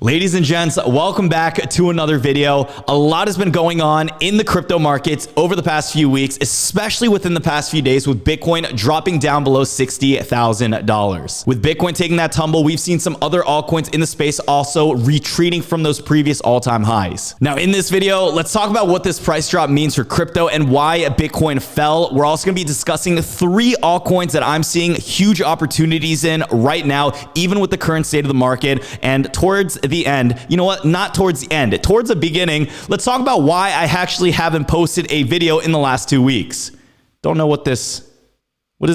Ladies and gents, welcome back to another video. A lot has been going on in the crypto markets over the past few weeks, especially within the past few days with Bitcoin dropping down below $60,000. With Bitcoin taking that tumble, we've seen some other altcoins in the space also retreating from those previous all-time highs. Now in this video, let's talk about what this price drop means for crypto and why Bitcoin fell. We're also going to be discussing 3 altcoins that I'm seeing huge opportunities in right now, even with the current state of the market. And towards the end, you know what, not towards the end, towards the beginning, let's talk about why I actually haven't posted a video in the last 2 weeks. Don't know what is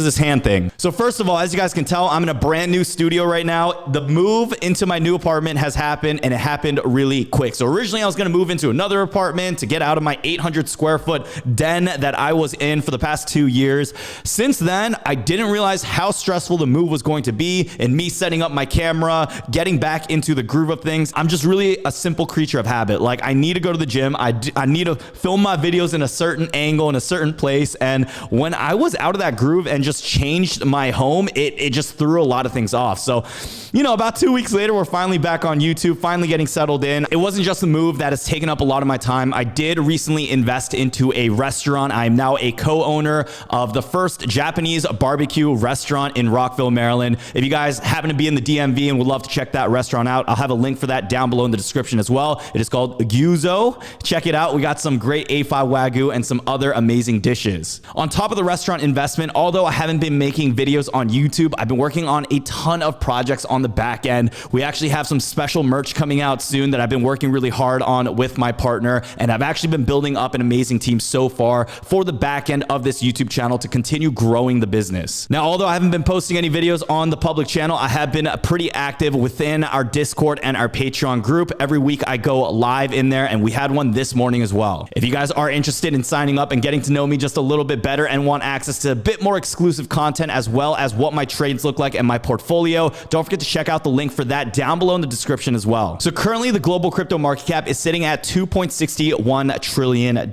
this hand thing? So first of all, as you guys can tell, I'm in a brand new studio right now. The move into my new apartment has happened, and it happened really quick. So originally I was going to move into another apartment to get out of my 800 square foot den that I was in for the past 2 years. Since then, I didn't realize how stressful the move was going to be, and me setting up my camera, getting back into the groove of things. I'm just really a simple creature of habit. Like, I need to go to the gym. I need to film my videos in a certain angle, in a certain place. And when I was out of that groove and just changed my home, it just threw a lot of things off. So, you know, about 2 weeks later, we're finally back on YouTube, finally getting settled in. It wasn't just a move that has taken up a lot of my time. I did recently invest into a restaurant. I'm now a co-owner of the first Japanese barbecue restaurant in Rockville, Maryland. If you guys happen to be in the DMV and would love to check that restaurant out, I'll have a link for that down below in the description as well. It is called Gyuzo. Check it out. We got some great A5 Wagyu and some other amazing dishes. On top of the restaurant investment, although I haven't been making videos on YouTube, I've been working on a ton of projects on the back end. We actually have some special merch coming out soon that I've been working really hard on with my partner, and I've actually been building up an amazing team so far for the back end of this YouTube channel to continue growing the business. Now, although I haven't been posting any videos on the public channel, I have been pretty active within our Discord and our Patreon group. Every week I go live in there, and we had one this morning as well. If you guys are interested in signing up and getting to know me just a little bit better and want access to a bit more exclusive content as well as what my trades look like and my portfolio, don't forget to check out the link for that down below in the description as well. So currently the global crypto market cap is sitting at $2.61 trillion.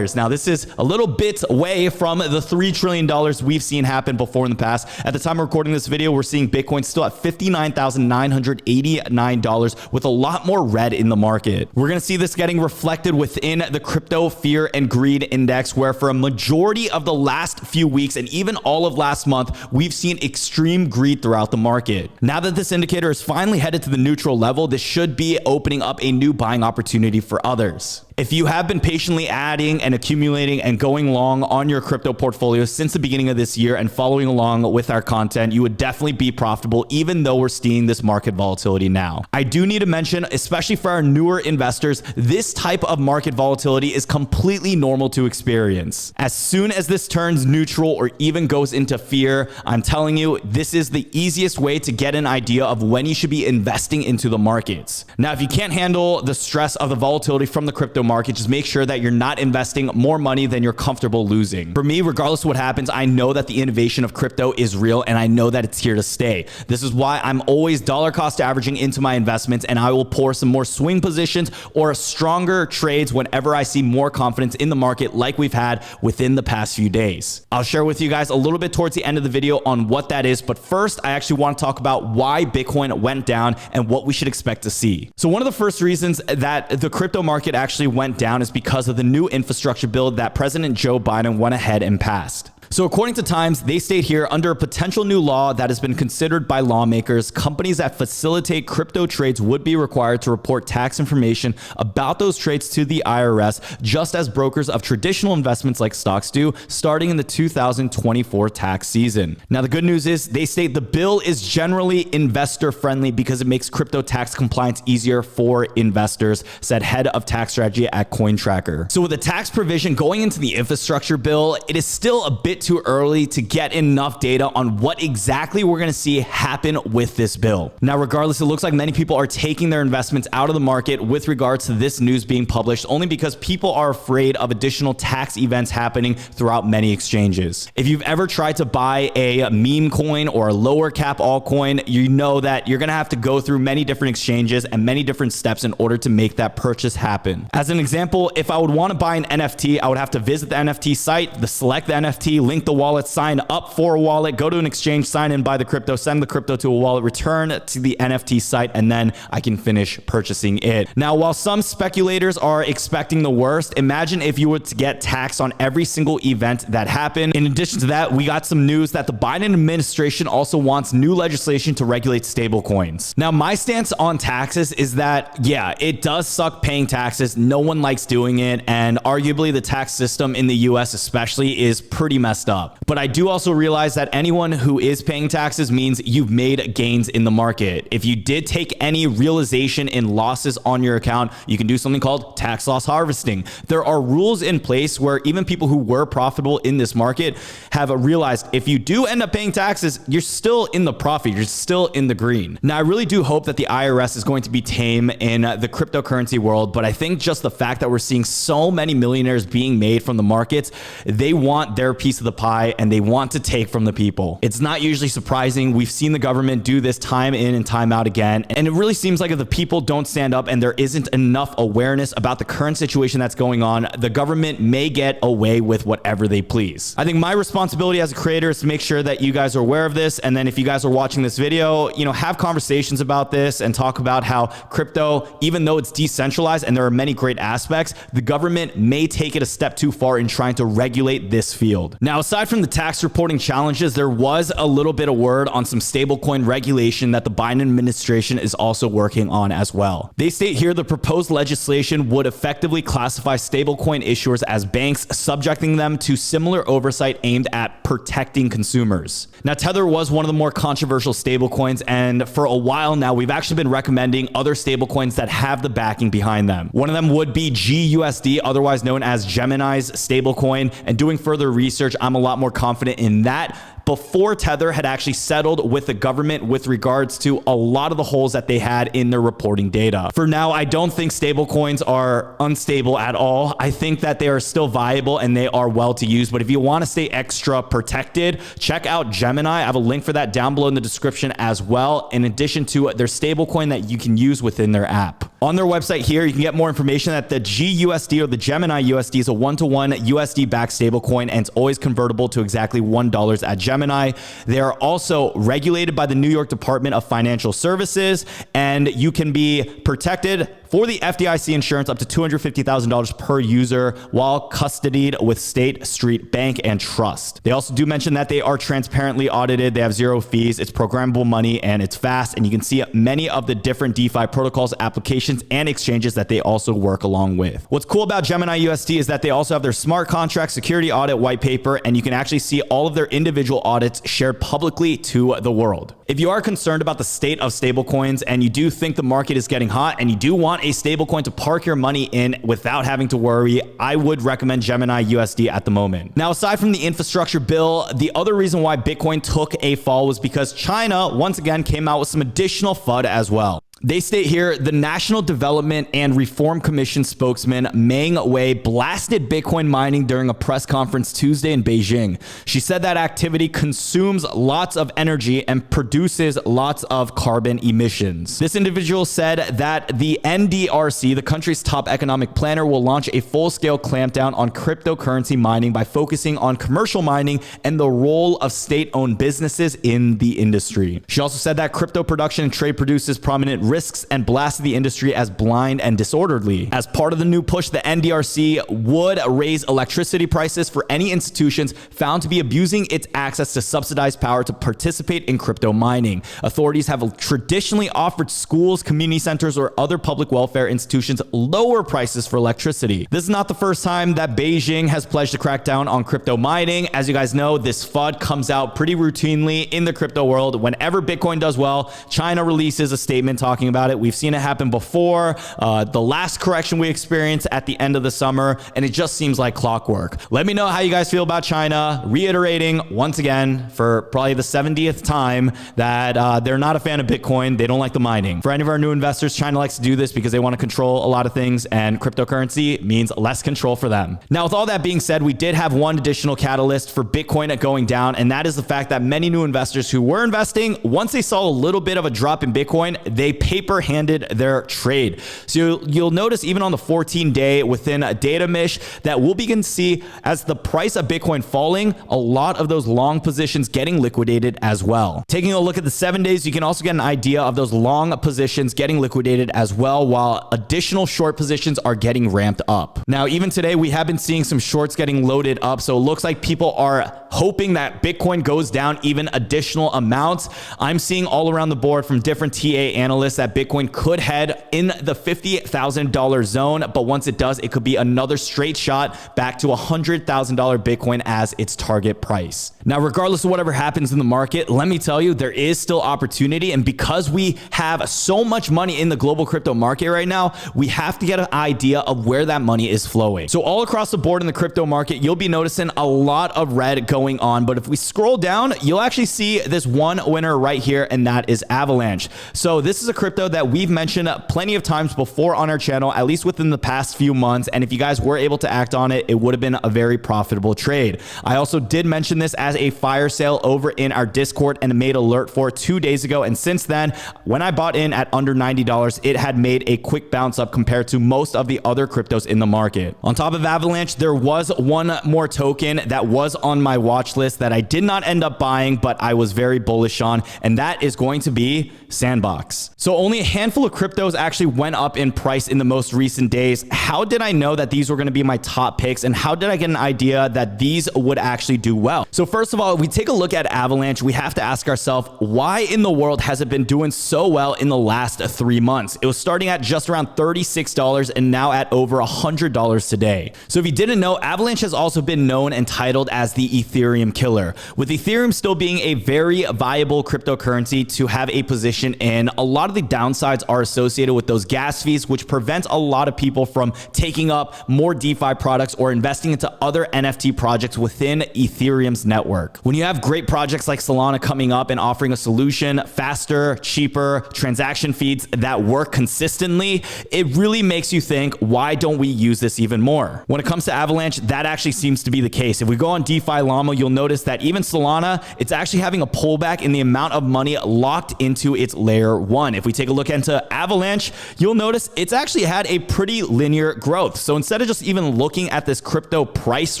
Now this is a little bit away from the $3 trillion we've seen happen before in the past. At the time of recording this video, we're seeing Bitcoin still at $59,989 with a lot more red in the market. We're going to see this getting reflected within the crypto fear and greed index, where for a majority of the last few weeks and even all of last month, we've seen extreme greed throughout the market. Now that this indicator is finally headed to the neutral level, this should be opening up a new buying opportunity for others. If you have been patiently adding and accumulating and going long on your crypto portfolio since the beginning of this year and following along with our content, you would definitely be profitable even though we're seeing this market volatility now. I do need to mention, especially for our newer investors, this type of market volatility is completely normal to experience. As soon as this turns neutral or even goes into fear, I'm telling you, this is the easiest way to get an idea of when you should be investing into the markets. Now, if you can't handle the stress of the volatility from the crypto market, just make sure that you're not investing more money than you're comfortable losing. For me, regardless of what happens, I know that the innovation of crypto is real and I know that it's here to stay. This is why I'm always dollar cost averaging into my investments, and I will pour some more swing positions or stronger trades whenever I see more confidence in the market like we've had within the past few days. I'll share with you guys a little bit towards the end of the video on what that is, but first I actually want to talk about why Bitcoin went down and what we should expect to see. So one of the first reasons that the crypto market actually went down is because of the new infrastructure bill that President Joe Biden went ahead and passed. So according to Times, they state here, under a potential new law that has been considered by lawmakers, companies that facilitate crypto trades would be required to report tax information about those trades to the IRS, just as brokers of traditional investments like stocks do, starting in the 2024 tax season. Now, the good news is they state the bill is generally investor friendly because it makes crypto tax compliance easier for investors, said head of tax strategy at CoinTracker. So with the tax provision going into the infrastructure bill, it is still a bit too early to get enough data on what exactly we're going to see happen with this bill. Now, regardless, it looks like many people are taking their investments out of the market with regards to this news being published, only because people are afraid of additional tax events happening throughout many exchanges. If you've ever tried to buy a meme coin or a lower cap altcoin, you know that you're going to have to go through many different exchanges and many different steps in order to make that purchase happen. As an example, if I would want to buy an NFT, I would have to visit the NFT site, select the NFT, link the wallet, sign up for a wallet, go to an exchange, sign in, buy the crypto, send the crypto to a wallet, return to the NFT site, and then I can finish purchasing it. Now, while some speculators are expecting the worst, imagine if you were to get taxed on every single event that happened. In addition to that, we got some news that the Biden administration also wants new legislation to regulate stablecoins. Now, my stance on taxes is that, yeah, it does suck paying taxes. No one likes doing it. And arguably the tax system in the US especially is pretty messed up. But I do also realize that anyone who is paying taxes means you've made gains in the market. If you did take any realization in losses on your account, you can do something called tax loss harvesting. There are rules in place where even people who were profitable in this market have realized if you do end up paying taxes, you're still in the profit. You're still in the green. Now, I really do hope that the IRS is going to be tame in the cryptocurrency world, but I think just the fact that we're seeing so many millionaires being made from the markets, they want their piece of the pie and they want to take from the people. It's not usually surprising. We've seen the government do this time in and time out again. And it really seems like if the people don't stand up and there isn't enough awareness about the current situation that's going on, the government may get away with whatever they please. I think my responsibility as a creator is to make sure that you guys are aware of this. And then if you guys are watching this video, have conversations about this and talk about how crypto, even though it's decentralized and there are many great aspects, the government may take it a step too far in trying to regulate this field. Now, aside from the tax reporting challenges, there was a little bit of word on some stablecoin regulation that the Biden administration is also working on as well. They state here the proposed legislation would effectively classify stablecoin issuers as banks, subjecting them to similar oversight aimed at protecting consumers. Now, Tether was one of the more controversial stablecoins, and for a while now, we've actually been recommending other stablecoins that have the backing behind them. One of them would be GUSD, otherwise known as Gemini's stablecoin, and doing further research, I'm a lot more confident in that before Tether had actually settled with the government with regards to a lot of the holes that they had in their reporting data. For now, I don't think stablecoins are unstable at all. I think that they are still viable and they are well to use. But if you want to stay extra protected, check out Gemini. I have a link for that down below in the description as well, in addition to their stablecoin that you can use within their app. On their website here, you can get more information that the GUSD or the Gemini USD is a one-to-one USD-backed stablecoin, and it's always convertible to exactly $1 at Gemini. They are also regulated by the New York Department of Financial Services, and you can be protected for the FDIC insurance up to $250,000 per user while custodied with State Street Bank and Trust. They also do mention that they are transparently audited. They have zero fees. It's programmable money and it's fast. And you can see many of the different DeFi protocols, applications, and exchanges that they also work along with. What's cool about Gemini USD is that they also have their smart contract security audit white paper, and you can actually see all of their individual audits shared publicly to the world. If you are concerned about the state of stablecoins and you do think the market is getting hot and you do want a stablecoin to park your money in without having to worry, I would recommend Gemini USD at the moment. Now, aside from the infrastructure bill, the other reason why Bitcoin took a fall was because China once again came out with some additional FUD as well. They state here, the National Development and Reform Commission spokesman Meng Wei blasted Bitcoin mining during a press conference Tuesday in Beijing. She said that activity consumes lots of energy and produces lots of carbon emissions. This individual said that the NDRC, the country's top economic planner, will launch a full-scale clampdown on cryptocurrency mining by focusing on commercial mining and the role of state-owned businesses in the industry. She also said that crypto production and trade produces prominent risks and blasted the industry as blind and disorderly. As part of the new push, the NDRC would raise electricity prices for any institutions found to be abusing its access to subsidized power to participate in crypto mining. Authorities have traditionally offered schools, community centers, or other public welfare institutions lower prices for electricity. This is not the first time that Beijing has pledged to crack down on crypto mining. As you guys know, this FUD comes out pretty routinely in the crypto world. Whenever Bitcoin does well, China releases a statement talking about it. We've seen it happen before. The last correction we experienced at the end of the summer, and it just seems like clockwork. Let me know how you guys feel about China, reiterating once again for probably the 70th time that they're not a fan of Bitcoin. They don't like the mining. For any of our new investors, China likes to do this because they want to control a lot of things, and cryptocurrency means less control for them. Now, with all that being said, we did have one additional catalyst for Bitcoin going down, and that is the fact that many new investors who were investing, once they saw a little bit of a drop in Bitcoin, they paper-handed their trade. So you'll notice even on the 14-day within a data mesh that we'll begin to see as the price of Bitcoin falling, a lot of those long positions getting liquidated as well. Taking a look at the 7 days, you can also get an idea of those long positions getting liquidated as well, while additional short positions are getting ramped up. Now, even today, we have been seeing some shorts getting loaded up. So it looks like people are hoping that Bitcoin goes down even additional amounts. I'm seeing all around the board from different TA analysts that Bitcoin could head in the $50,000 zone. But once it does, it could be another straight shot back to $100,000 Bitcoin as its target price. Now, regardless of whatever happens in the market, let me tell you, there is still opportunity. And because we have so much money in the global crypto market right now, we have to get an idea of where that money is flowing. So all across the board in the crypto market, you'll be noticing a lot of red going on. But if we scroll down, you'll actually see this one winner right here, and that is Avalanche. So this is a crypto that we've mentioned plenty of times before on our channel, at least within the past few months. And if you guys were able to act on it, it would have been a very profitable trade. I also did mention this as a fire sale over in our Discord and made alert for 2 days ago. And since then, when I bought in at under $90, it had made a quick bounce up compared to most of the other cryptos in the market. On top of Avalanche, there was one more token that was on my watch list that I did not end up buying, but I was very bullish on, and that is going to be Sandbox. So only a handful of cryptos actually went up in price in the most recent days. How did I know that these were going to be my top picks, and how did I get an idea that these would actually do well? So first of all, if we take a look at Avalanche, we have to ask ourselves, why in the world has it been doing so well in the last 3 months? It was starting at just around $36 and now at over $100 today. So if you didn't know, Avalanche has also been known and titled as the Ethereum killer, with Ethereum still being a very viable cryptocurrency to have a position in. A lot of the downsides are associated with those gas fees, which prevents a lot of people from taking up more DeFi products or investing into other NFT projects within Ethereum's network. When you have great projects like Solana coming up and offering a solution, faster, cheaper transaction feeds that work consistently, it really makes you think, why don't we use this even more? When it comes to Avalanche, that actually seems to be the case. If we go on DeFi Llama, you'll notice that even Solana, it's actually having a pullback in the amount of money locked into its layer 1. If we take a look into Avalanche, you'll notice it's actually had a pretty linear growth. So instead of just even looking at this crypto price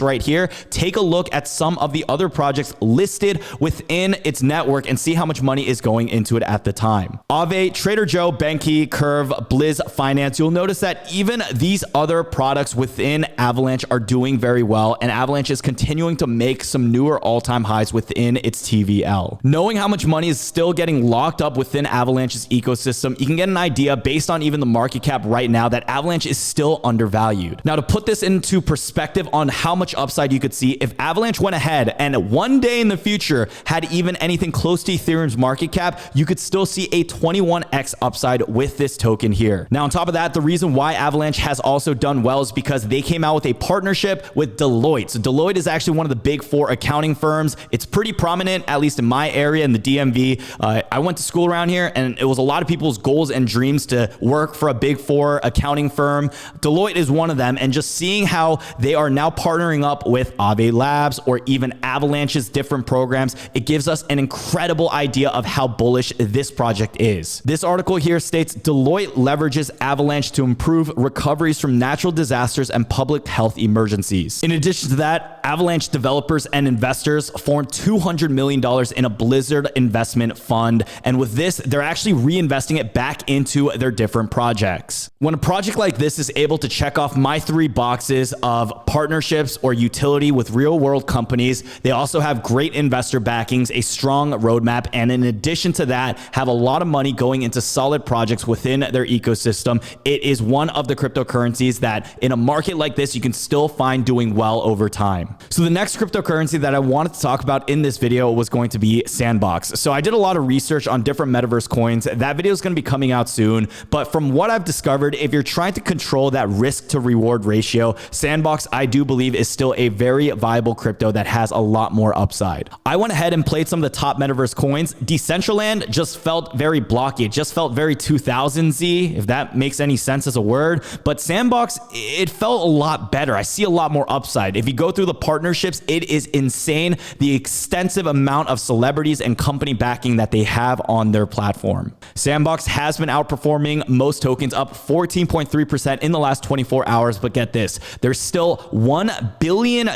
right here, take a look at some of the other projects listed within its network and see how much money is going into it at the time. Aave, Trader Joe, Benki, Curve, Blizz Finance, you'll notice that even these other products within Avalanche are doing very well, and Avalanche is continuing to make some newer all-time highs within its TVL. Knowing how much money is still getting locked up within Avalanche's ecosystem, you can get an idea based on even the market cap right now that Avalanche is still undervalued. Now, to put this into perspective on how much upside you could see, if Avalanche went ahead and one day in the future had even anything close to Ethereum's market cap, you could still see a 21x upside with this token here. Now, on top of that, the reason why Avalanche has also done well is because they came out with a partnership with Deloitte. So Deloitte is actually one of the big 4 accounting firms. It's pretty prominent, at least in my area in the DMV. I went to school around here, and it was a lot of people's goals and dreams to work for a big 4 accounting firm. Deloitte is one of them, and just seeing how they are now partnering up with Aave Labs or even Avalanche's different programs, it gives us an incredible idea of how bullish this project is. This article here states Deloitte leverages Avalanche to improve recoveries from natural disasters and public health emergencies. In addition to that, Avalanche developers and investors formed $200 million in a Blizzard investment fund, and with this, they're actually reinvesting it back into their different projects. When a project like this is able to check off my 3 boxes of partnerships or utility with real-world companies, they also have great investor backings, a strong roadmap, and in addition to that, have a lot of money going into solid projects within their ecosystem. It is one of the cryptocurrencies that in a market like this, you can still find doing well over time. So the next cryptocurrency that I wanted to talk about in this video was going to be Sandbox. So I did a lot of research on different metaverse coins. That video is going to be coming out soon, but from what I've discovered, if you're trying to control that risk to reward ratio, Sandbox, I do believe, is still a very viable crypto that has a lot more upside. I went ahead and played some of the top metaverse coins. Decentraland just felt very blocky. It just felt very 2000s-y, if that makes any sense as a word. But Sandbox, it felt a lot better. I see a lot more upside. If you go through the partnerships, it is insane the extensive amount of celebrities and company backing that they have on their platform. Sandbox has been outperforming most tokens, up 14.3% in the last 24 hours. But get this, there's still $1 billion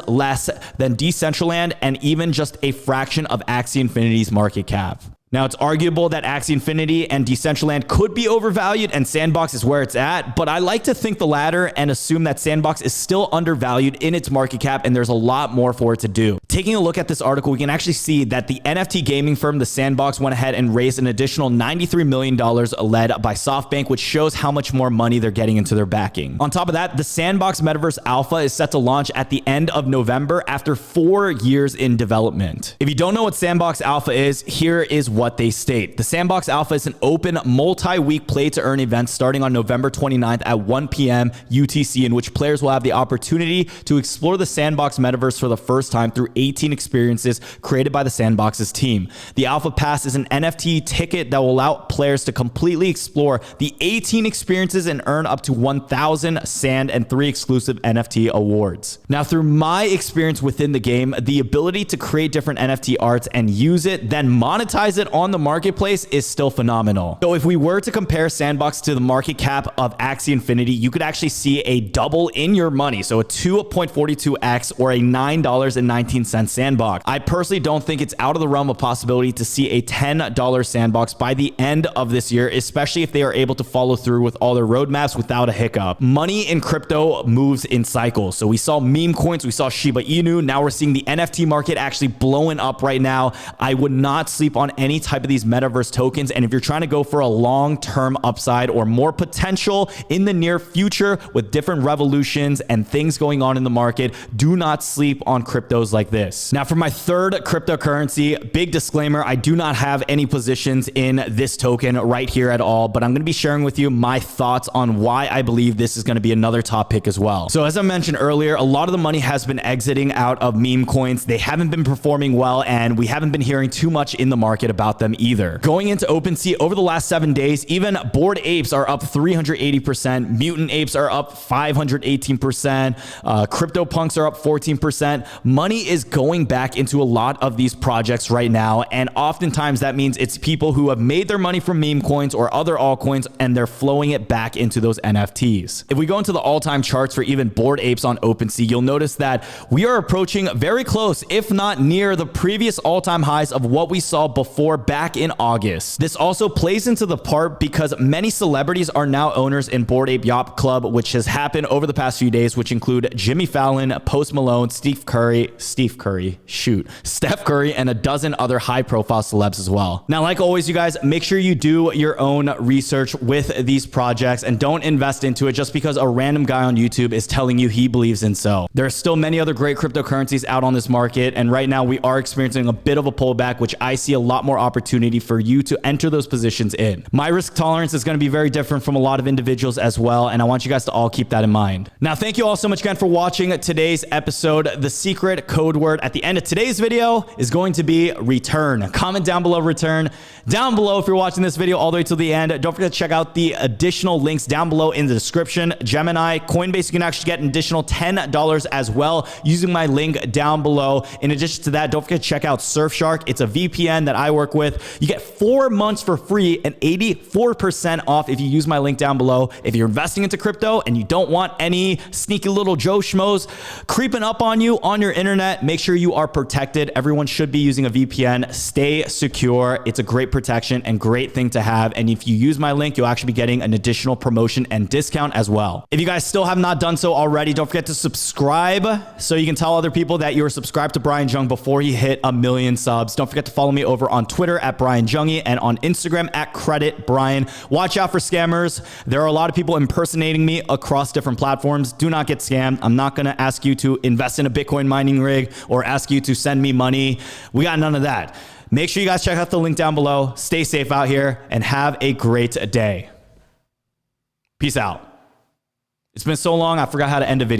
less than Decentraland and even just a fraction of Axie Infinity's market cap. Now, it's arguable that Axie Infinity and Decentraland could be overvalued and Sandbox is where it's at, but I like to think the latter and assume that Sandbox is still undervalued in its market cap and there's a lot more for it to do. Taking a look at this article, we can actually see that the NFT gaming firm, the Sandbox, went ahead and raised an additional $93 million led by SoftBank, which shows how much more money they're getting into their backing. On top of that, the Sandbox Metaverse Alpha is set to launch at the end of November after 4 years in development. If you don't know what Sandbox Alpha is, here is what they state. The Sandbox Alpha is an open multi-week play-to-earn event starting on November 29th at 1 p.m. UTC, in which players will have the opportunity to explore the Sandbox Metaverse for the first time through 18 experiences created by the Sandbox's team. The Alpha Pass is an NFT ticket that will allow players to completely explore the 18 experiences and earn up to 1,000 Sand and 3 exclusive NFT awards. Now, through my experience within the game, the ability to create different NFT arts and use it, then monetize it on the marketplace is still phenomenal. So if we were to compare Sandbox to the market cap of Axie Infinity, you could actually see a double in your money. So a 2.42x or a $9.19 Sandbox. I personally don't think it's out of the realm of possibility to see a $10 Sandbox by the end of this year, especially if they are able to follow through with all their roadmaps without a hiccup. Money in crypto moves in cycles. So we saw meme coins, we saw Shiba Inu. Now we're seeing the NFT market actually blowing up right now. I would not sleep on any type of these metaverse tokens. And if you're trying to go for a long-term upside or more potential in the near future with different revolutions and things going on in the market, do not sleep on cryptos like this. Now, for my third cryptocurrency, big disclaimer, I do not have any positions in this token right here at all, but I'm going to be sharing with you my thoughts on why I believe this is going to be another top pick as well. So as I mentioned earlier, a lot of the money has been exiting out of meme coins. They haven't been performing well, and we haven't been hearing too much in the market about them either. Going into OpenSea over the last 7 days, even Bored Apes are up 380%, Mutant Apes are up 518%, CryptoPunks are up 14%. Money is going back into a lot of these projects right now, and oftentimes that means it's people who have made their money from meme coins or other altcoins, and they're flowing it back into those NFTs. If we go into the all-time charts for even Bored Apes on OpenSea, you'll notice that we are approaching very close, if not near, the previous all-time highs of what we saw before back in August. This also plays into the part because many celebrities are now owners in Bored Ape Yacht Club, which has happened over the past few days, which include Jimmy Fallon, Post Malone, Steph Curry, and a dozen other high-profile celebs as well. Now, like always, you guys, make sure you do your own research with these projects and don't invest into it just because a random guy on YouTube is telling you he believes in so. There are still many other great cryptocurrencies out on this market, and right now we are experiencing a bit of a pullback, which I see a lot more opportunity for you to enter those positions in. My risk tolerance is going to be very different from a lot of individuals as well, and I want you guys to all keep that in mind. Now, thank you all so much again for watching today's episode. The secret code word at the end of today's video is going to be return. Comment down below return. Down below, if you're watching this video all the way to the end, don't forget to check out the additional links down below in the description. Gemini, Coinbase, you can actually get an additional $10 as well using my link down below. In addition to that, don't forget to check out Surfshark. It's a VPN that I work with. You get 4 months for free and 84% off if you use my link down below. If you're investing into crypto and you don't want any sneaky little Joe Schmoes creeping up on you on your internet, make sure you are protected. Everyone should be using a VPN. Stay secure. It's a great protection and great thing to have. And if you use my link, you'll actually be getting an additional promotion and discount as well. If you guys still have not done so already, don't forget to subscribe so you can tell other people that you are subscribed to Brian Jung before he hit 1 million subs. Don't forget to follow me over on Twitter at Brian Jungy and on Instagram at Credit Brian. Watch out for scammers. There are a lot of people impersonating me across different platforms. Do not get scammed. I'm not going to ask you to invest in a Bitcoin mining rig or ask you to send me money. We got none of that. Make sure you guys check out the link down below. Stay safe out here and have a great day. Peace out. It's been so long, I forgot how to end a video.